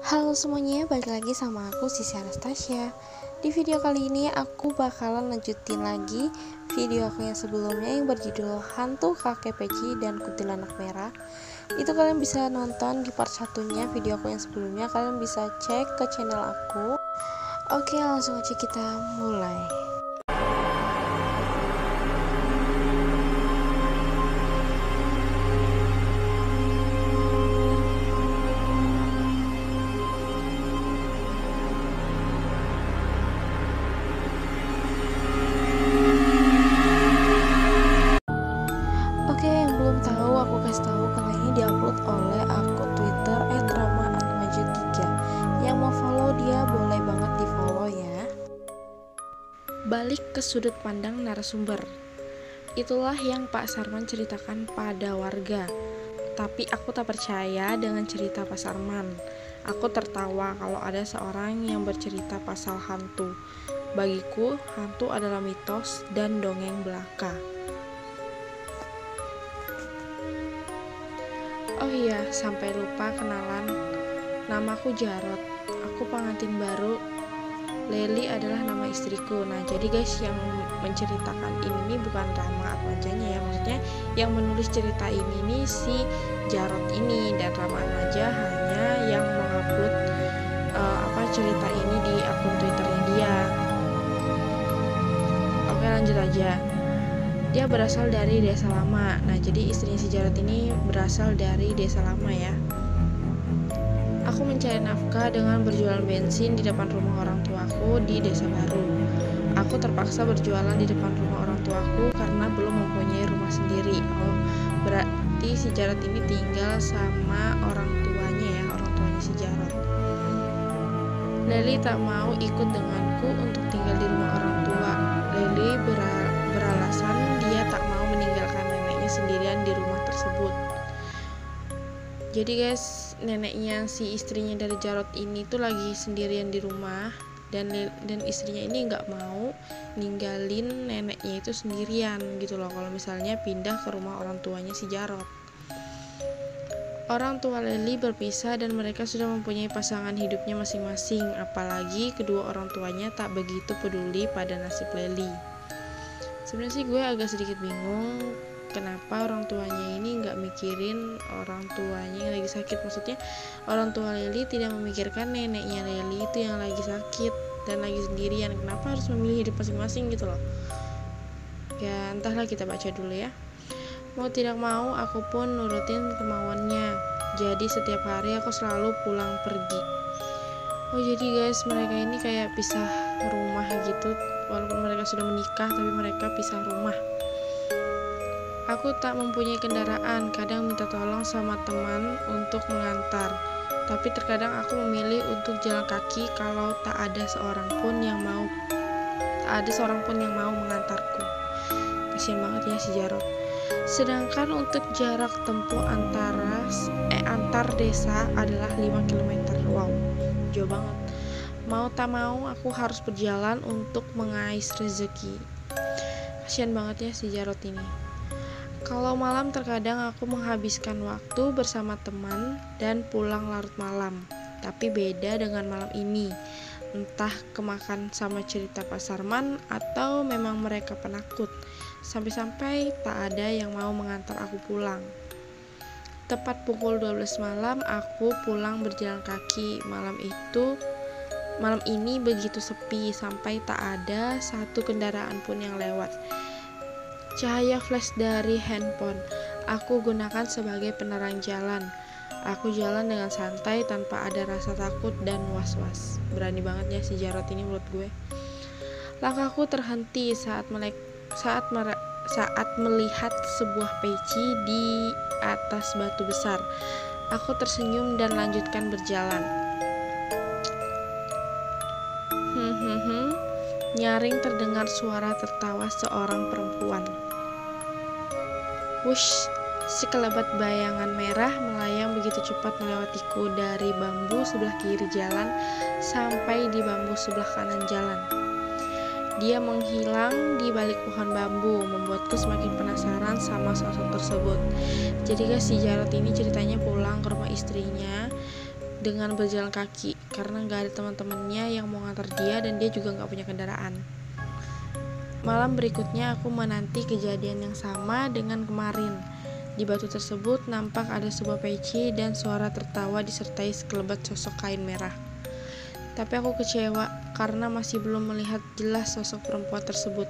Halo semuanya, balik lagi sama aku Sisi Anastasia. Di video kali ini aku bakalan lanjutin lagi video aku yang sebelumnya yang berjudul Hantu Kakek Peci dan Kuntilanak Merah. Itu kalian bisa nonton di part satunya video aku yang sebelumnya. Kalian bisa cek ke channel aku. Oke, langsung aja kita mulai. Oke, yang belum tahu aku kasih tahu kalau ini diupload oleh akun Twitter @rama_3. Yang mau follow dia boleh banget di follow ya. Balik ke sudut pandang narasumber. Itulah yang Pak Sarman ceritakan pada warga. Tapi aku tak percaya dengan cerita Pak Sarman. Aku tertawa kalau ada seorang yang bercerita pasal hantu. Bagiku, hantu adalah mitos dan dongeng belaka. Oh iya, sampai lupa kenalan. Namaku Jarot. Aku pengantin baru. Leli adalah nama istriku. Nah, jadi guys, yang menceritakan ini bukan Rama Atmajanya ya. Maksudnya yang menulis cerita ini nih si Jarot ini, dan Rama Atmaja hanya yang mengupload cerita ini di akun Twitternya dia. Oke, lanjut aja. Dia berasal dari desa lama. Nah, jadi istrinya si Jarot ini berasal dari desa lama ya. Aku mencari nafkah dengan berjualan bensin di depan rumah orang tuaku di desa baru. Aku terpaksa berjualan di depan rumah orang tuaku karena belum mempunyai rumah sendiri. Oh, berarti si Jarot ini tinggal sama orang tuanya ya, orang tuanya si Jarot. Leli tak mau ikut denganku untuk tinggal di rumah orang tua. Leli beralasan dia tak mau meninggalkan neneknya sendirian di rumah tersebut. Jadi guys, neneknya si istrinya dari Jarot ini tuh lagi sendirian di rumah, dan istrinya ini nggak mau ninggalin neneknya itu sendirian gitu loh, kalau misalnya pindah ke rumah orang tuanya si Jarot. Orang tua Leli berpisah dan mereka sudah mempunyai pasangan hidupnya masing-masing, apalagi kedua orang tuanya tak begitu peduli pada nasib Leli. Sebenarnya sih gue agak sedikit bingung kenapa orang tuanya ini nggak mikirin orang tuanya yang lagi sakit. Maksudnya orang tua Leli tidak memikirkan neneknya Leli itu yang lagi sakit dan lagi sendirian. Kenapa harus memilih hidup masing-masing gitu loh. Ya entahlah, kita baca dulu ya. Mau tidak mau aku pun nurutin kemauannya. Jadi setiap hari aku selalu pulang pergi. Oh jadi guys, mereka ini kayak pisah rumah gitu. Walaupun mereka sudah menikah, tapi mereka pisah rumah. Aku tak mempunyai kendaraan, kadang minta tolong sama teman untuk mengantar. Tapi terkadang aku memilih untuk jalan kaki kalau tak ada seorang pun yang mau mengantarku. Kasian banget ya si Jarot. Sedangkan untuk jarak tempuh antar desa adalah 5 km. Wow, jauh banget. Mau tak mau aku harus berjalan untuk mengais rezeki. Kasian banget ya si Jarot ini. Kalau malam terkadang aku menghabiskan waktu bersama teman dan pulang larut malam. Tapi beda dengan malam ini. Entah kemakan sama cerita Pak Sarman atau memang mereka penakut. Sampai-sampai tak ada yang mau mengantar aku pulang. Tepat pukul 12 malam aku pulang berjalan kaki. Malam ini begitu sepi sampai tak ada satu kendaraan pun yang lewat. Cahaya flash dari handphone aku gunakan sebagai penerang jalan. Aku jalan dengan santai tanpa ada rasa takut dan was-was. Berani banget ya si Jarot ini menurut gue. Langkahku terhenti saat melihat sebuah peci di atas batu besar. Aku tersenyum dan lanjutkan berjalan. Nyaring terdengar suara tertawa seorang perempuan. Wush, sekelebat bayangan merah melayang begitu cepat melewatiku dari bambu sebelah kiri jalan sampai di bambu sebelah kanan jalan. Dia menghilang di balik pohon bambu, membuatku semakin penasaran sama sosok tersebut. Jadi guys, si Jarot ini ceritanya pulang ke rumah istrinya dengan berjalan kaki karena gak ada teman-temannya yang mau ngantar dia dan dia juga gak punya kendaraan. Malam berikutnya aku menanti kejadian yang sama dengan kemarin. Di batu tersebut nampak ada sebuah peci dan suara tertawa disertai sekelebat sosok kain merah. Tapi aku kecewa karena masih belum melihat jelas sosok perempuan tersebut.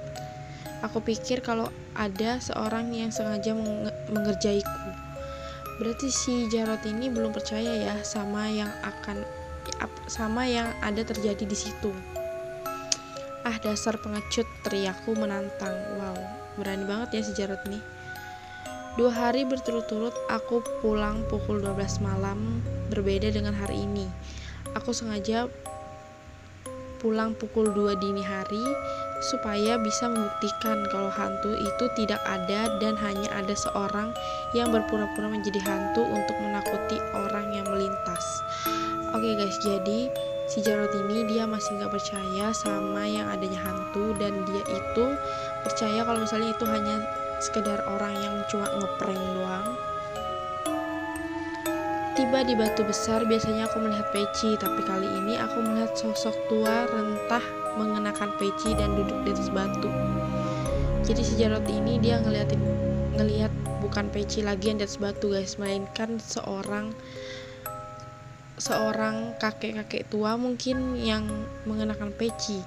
Aku pikir kalau ada seorang yang sengaja mengerjaiku. Berarti si Jarot ini belum percaya ya sama yang ada terjadi di situ. Ah, dasar pengecut, teriakku menantang. Wow, berani banget ya si Jarot nih. 2 hari berturut-turut aku pulang pukul 12 malam, berbeda dengan hari ini. Aku sengaja pulang pukul 2 dini hari supaya bisa membuktikan kalau hantu itu tidak ada dan hanya ada seorang yang berpura-pura menjadi hantu untuk menakuti orang yang melintas. Oke guys, jadi si Jarot ini dia masih gak percaya sama yang adanya hantu, dan dia itu percaya kalau misalnya itu hanya sekedar orang yang cuma ngeprank doang. Tiba di batu besar, biasanya aku melihat peci, tapi kali ini aku melihat sosok tua rentah mengenakan peci dan duduk di atas batu. Jadi si Jarot ini dia ngelihat bukan peci lagi yang di atas batu guys, melainkan seorang kakek-kakek tua mungkin yang mengenakan peci.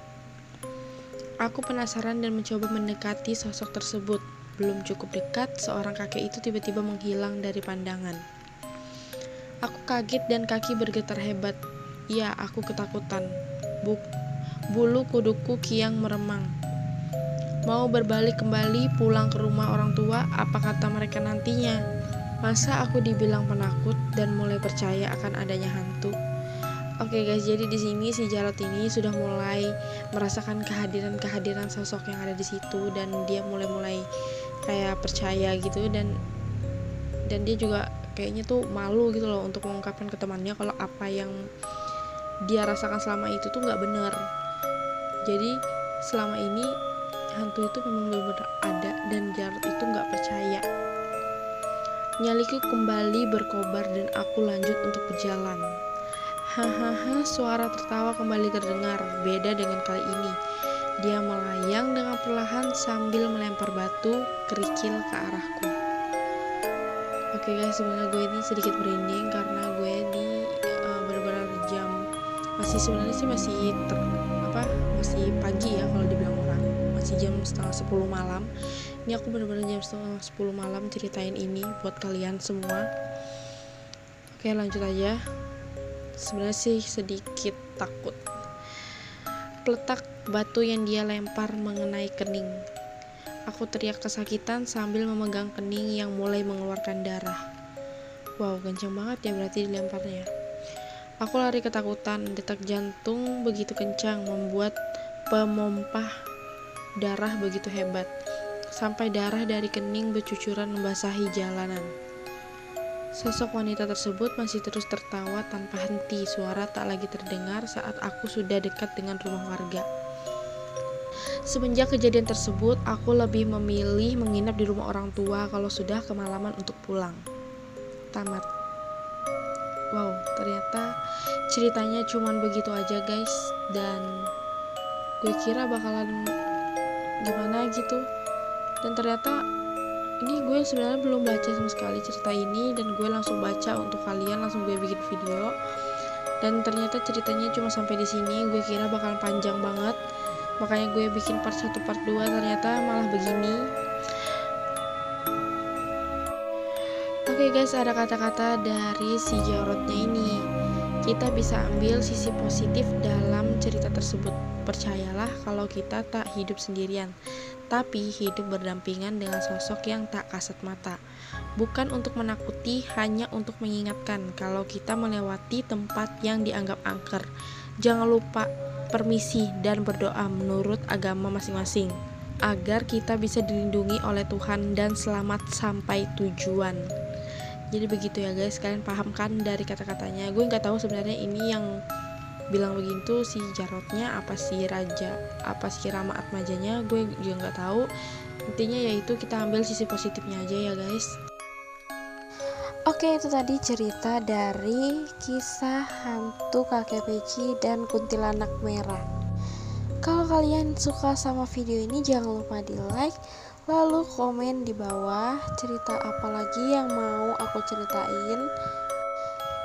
Aku penasaran dan mencoba mendekati sosok tersebut. Belum cukup dekat, seorang kakek itu tiba-tiba menghilang dari pandangan. Aku kaget dan kaki bergetar hebat. Ya, aku ketakutan. Bulu kuduku kiang meremang. Mau berbalik kembali pulang ke rumah orang tua, apa kata mereka nantinya? Masa aku dibilang penakut dan mulai percaya akan adanya hantu? Oke guys, jadi di sini si Jarot ini sudah mulai merasakan kehadiran sosok yang ada di situ, dan dia mulai kayak percaya gitu, dan dia juga kayaknya tuh malu gitu loh untuk mengungkapkan ke temannya kalau apa yang dia rasakan selama itu tuh nggak benar. Jadi selama ini hantu itu memang benar-benar ada dan Jarot itu nggak percaya. Nyaliku kembali berkobar dan aku lanjut untuk berjalan. Hahaha, suara tertawa kembali terdengar. Beda dengan kali ini. Dia melayang dengan perlahan sambil melempar batu kerikil ke arahku. Oke guys, sebenarnya gue ini sedikit merinding karena gue di benar-benar sebenarnya sih masih pagi ya kalau dibilang orang. Masih jam setengah 10 malam. Ini aku benar-benar jam setengah 10 malam ceritain ini buat kalian semua. Oke, lanjut aja. Sebenarnya sih sedikit takut. Peletak batu yang dia lempar mengenai kening. Aku teriak kesakitan sambil memegang kening yang mulai mengeluarkan darah. Wow, kencang banget ya berarti dilemparnya. Aku lari ketakutan, detak jantung begitu kencang membuat pemompah darah begitu hebat, sampai darah dari kening bercucuran membasahi jalanan. Sosok wanita tersebut masih terus tertawa tanpa henti. Suara tak lagi terdengar saat aku sudah dekat dengan rumah warga. Semenjak kejadian tersebut, aku lebih memilih menginap di rumah orang tua kalau sudah kemalaman untuk pulang. Tamat. Wow, ternyata ceritanya cuman begitu aja guys, dan gue kira bakalan gimana gitu, dan ternyata ini gue sebenarnya belum baca sama sekali cerita ini, dan gue langsung baca untuk kalian, langsung gue bikin video, dan ternyata ceritanya cuma sampai di sini. Gue kira bakalan panjang banget, makanya gue bikin part 1 part 2, ternyata malah begini. Oke guys, ada kata-kata dari si Jarotnya ini. Kita bisa ambil sisi positif dalam cerita tersebut. Percayalah kalau kita tak hidup sendirian, tapi hidup berdampingan dengan sosok yang tak kasat mata. Bukan untuk menakuti, hanya untuk mengingatkan kalau kita melewati tempat yang dianggap angker. Jangan lupa permisi dan berdoa menurut agama masing-masing, agar kita bisa dilindungi oleh Tuhan dan selamat sampai tujuan. Jadi begitu ya guys, kalian paham kan dari kata-katanya? Gue nggak tahu sebenarnya ini yang bilang begitu si Jarotnya apa si Raja, apa si Rama Atmajanya, gue juga nggak tahu. Intinya yaitu kita ambil sisi positifnya aja ya guys. Oke, itu tadi cerita dari kisah hantu kakek Peci dan kuntilanak merah. Kalau kalian suka sama video ini, jangan lupa di like, lalu komen di bawah cerita apa lagi yang mau aku ceritain.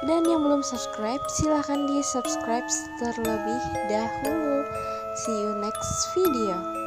Dan yang belum subscribe, silahkan di subscribe terlebih dahulu. See you next video.